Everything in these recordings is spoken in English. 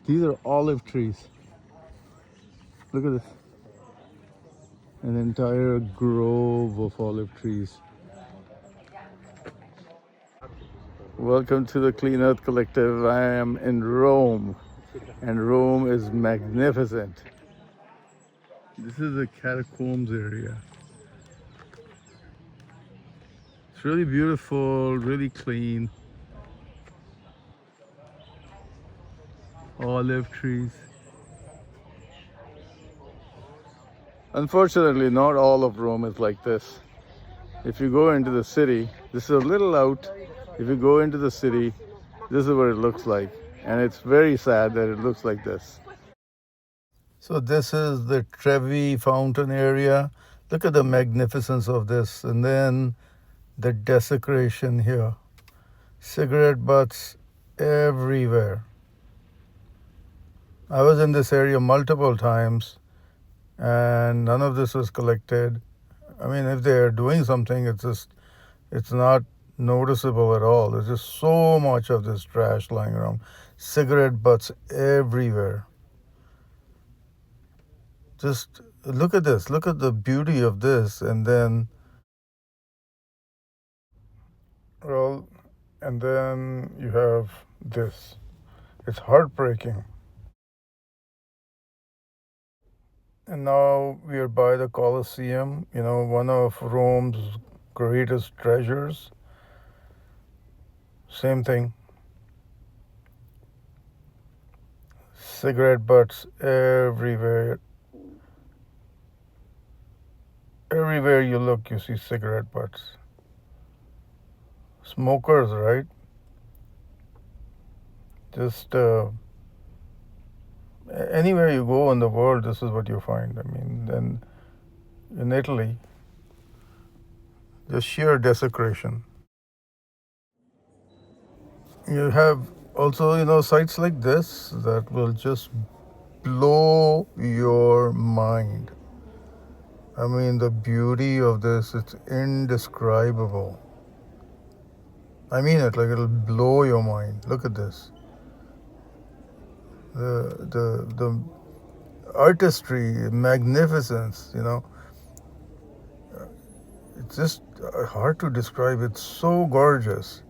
These are olive trees. Look at this. An entire grove of olive trees. Welcome to the Clean Earth Collective. I am in Rome, and Rome is magnificent. This is the catacombs area. It's really beautiful, really clean. Olive trees. Unfortunately, not all of Rome is like this. If you go into the city, this is a little out. If you go into the city, this is what it looks like. And it's very sad that it looks like this. So this is the Trevi fountain area. Look at the magnificence of this. And then the desecration here. Cigarette butts everywhere. I was in this area multiple times and none of this was collected. I mean, if they're doing something, it's not noticeable at all. There's just so much of this trash lying around. Cigarette butts everywhere. Just look at this. Look at the beauty of this. And then, well, and then you have this. It's heartbreaking. And now we are by the Colosseum, one of Rome's greatest treasures. Same thing. Cigarette butts everywhere. Everywhere you look, you see cigarette butts. Smokers, right? Just anywhere you go in the world, this is what you find. I mean, then in Italy, just sheer desecration. You have also, sites like this that will just blow your mind. I mean, the beauty of this, it's indescribable. I mean it, like it'll blow your mind. Look at this. The artistry, magnificence, it's just hard to describe. It's so gorgeous.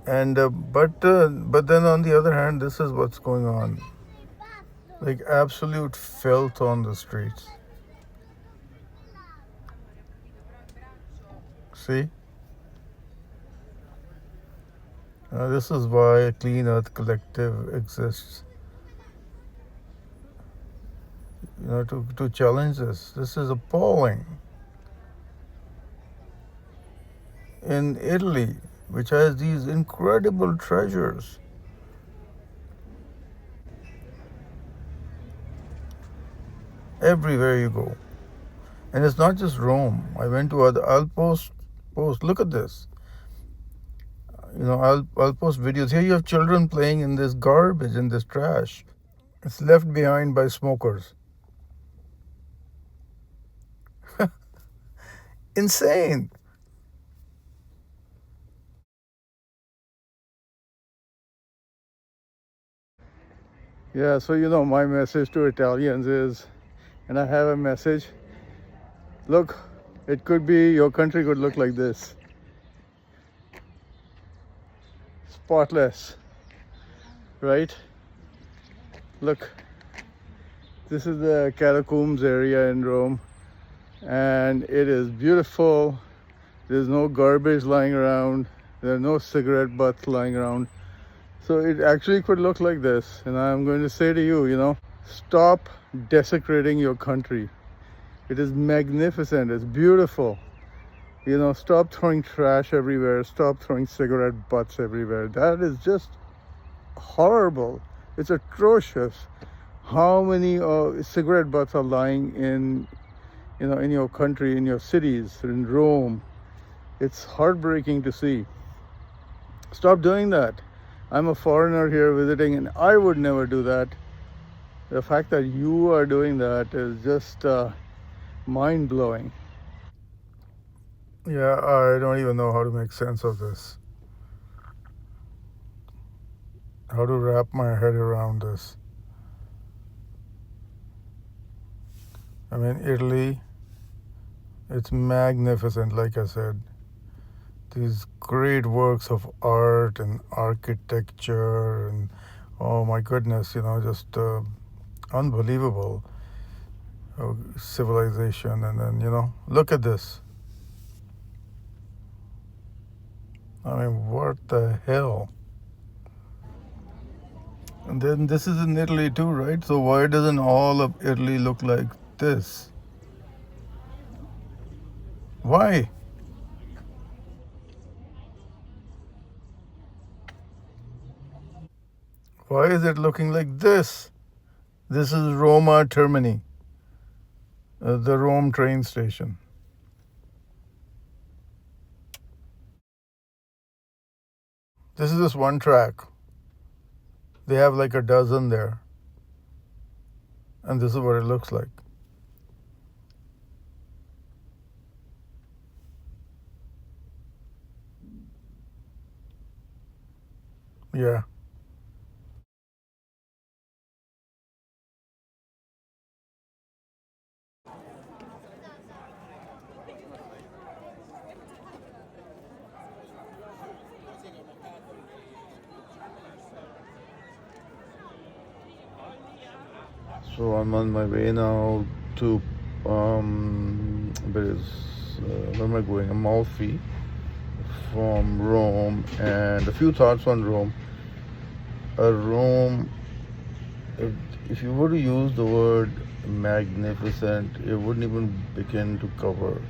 And but then on the other hand, this is what's going on. Like absolute filth on the streets. See? This is why a Clean Earth Collective exists. To challenge this. This is appalling. In Italy, which has these incredible treasures, everywhere you go. And it's not just Rome. I went to I'll post. Look at this. I'll post videos. Here you have children playing in this garbage, in this trash. It's left behind by smokers. Insane. Yeah, so my message to Italians is, and I have a message. Look, it could be your country could look like this. Spotless, right? Look, this is the catacombs area in Rome, and it is beautiful. There's no garbage lying around. There are no cigarette butts lying around. So it actually could look like this. And I'm going to say to you, stop desecrating your country. It is magnificent. It's beautiful. Stop throwing trash everywhere. Stop throwing cigarette butts everywhere. That is just horrible. It's atrocious. How many cigarette butts are lying in your country, in your cities, in Rome? It's heartbreaking to see. Stop doing that. I'm a foreigner here visiting, and I would never do that. The fact that you are doing that is just mind-blowing. Yeah, I don't even know how to make sense of this. how to wrap my head around this. I mean, Italy, it's magnificent, like I said. These great works of art and architecture, and oh my goodness, just unbelievable civilization. And then, look at this. I mean, what the hell? And then this is in Italy too, right? So why doesn't all of Italy look like this? Why? Why is it looking like this? This is Roma Termini, the Rome train station. This is just one track. They have like a dozen there. And this is what it looks like. Yeah. So I'm on my way now to where am I going? Amalfi from Rome, and a few thoughts on Rome. Rome, if you were to use the word magnificent, it wouldn't even begin to cover.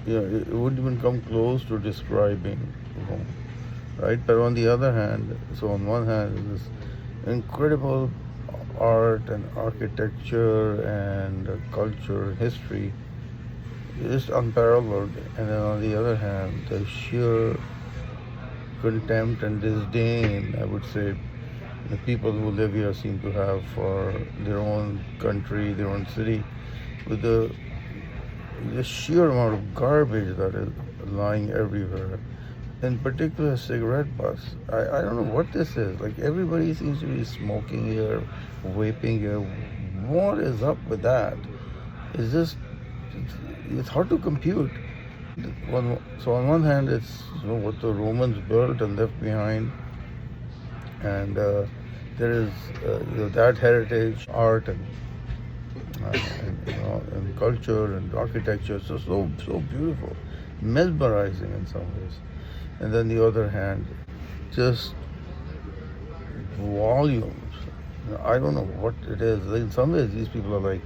It wouldn't even come close to describing Rome, right? But on the other hand, so on one hand, this incredible art and architecture and culture and history is unparalleled, and then on the other hand, the sheer contempt and disdain, I would say, the people who live here seem to have for their own country, their own city, with the sheer amount of garbage that is lying everywhere. In particular, cigarette butts. I don't know what this is. Like, everybody seems to be smoking here, vaping here. What is up with that? It's just, it's hard to compute. So on one hand, it's what the Romans built and left behind, and there is that heritage, art, and culture and architecture. So beautiful, mesmerizing in some ways. And then the other hand, just volumes. I don't know what it is. In some ways, these people are like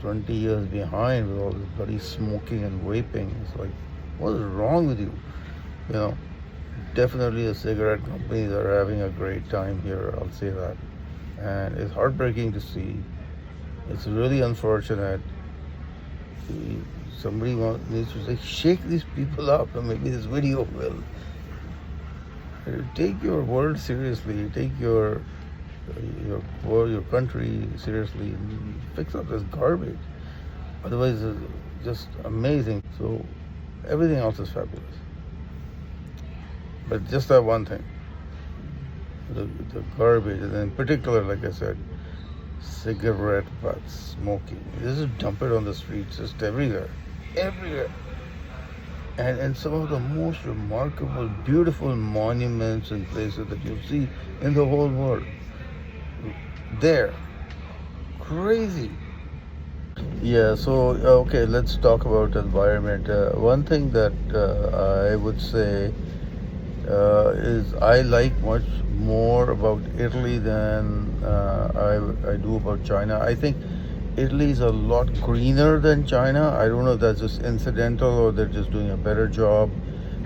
20 years behind with all this bloody smoking and vaping. It's like, what is wrong with you? Definitely the cigarette companies are having a great time here, I'll say that. And it's heartbreaking to see. It's really unfortunate. Somebody needs to say, shake these people up, and maybe this video will. Take your world seriously. Take your country seriously, and fix up this garbage. Otherwise, it's just amazing. So everything else is fabulous. But just that one thing, the garbage, and in particular, like I said, cigarette butts, smoking. You just dump it on the streets, just everywhere. And some of the most remarkable, beautiful monuments and places that you'll see in the whole world. There. Crazy. Yeah, so, okay, let's talk about environment. One thing that I would say is I like much more about Italy than I do about China. I think Italy is a lot greener than China. I don't know if that's just incidental or they're just doing a better job,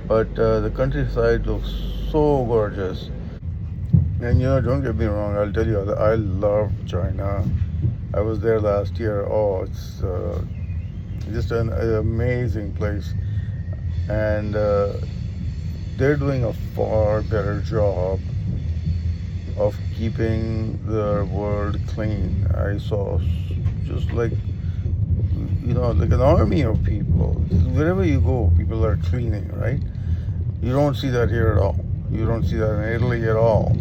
but the countryside looks so gorgeous. And don't get me wrong, I'll tell you, I love China. I was there last year. Oh, it's just an amazing place. And they're doing a far better job of keeping the world clean. I saw just like an army of people. Wherever you go, people are cleaning, right? You don't see that here at all. You don't see that in Italy at all.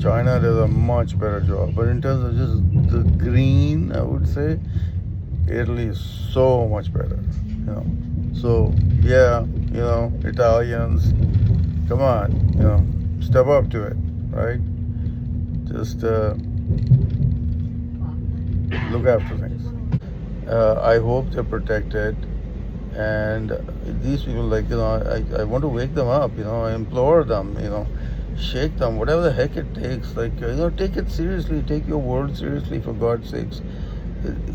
China does a much better job. But in terms of just the green, I would say, Italy is so much better. So yeah, Italians, come on, step up to it, right? Just look after things. I hope they're protected. And these people, I want to wake them up, I implore them, shake them, whatever the heck it takes. Take it seriously, take your word seriously, for God's sakes.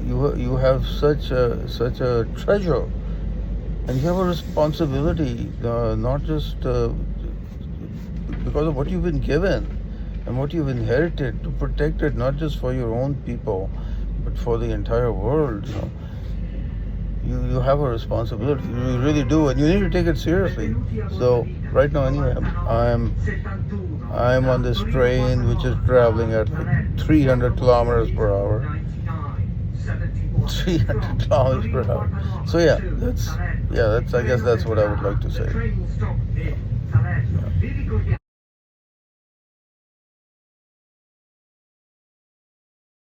You have such a treasure, and you have a responsibility, not just because of what you've been given and what you've inherited, to protect it, not just for your own people, but for the entire world. You have a responsibility. You really do, and you need to take it seriously. So right now, anyway, I'm on this train which is traveling at 300 kilometers per hour. 300 kilometers per hour. So that's I guess that's what I would like to say. Yeah.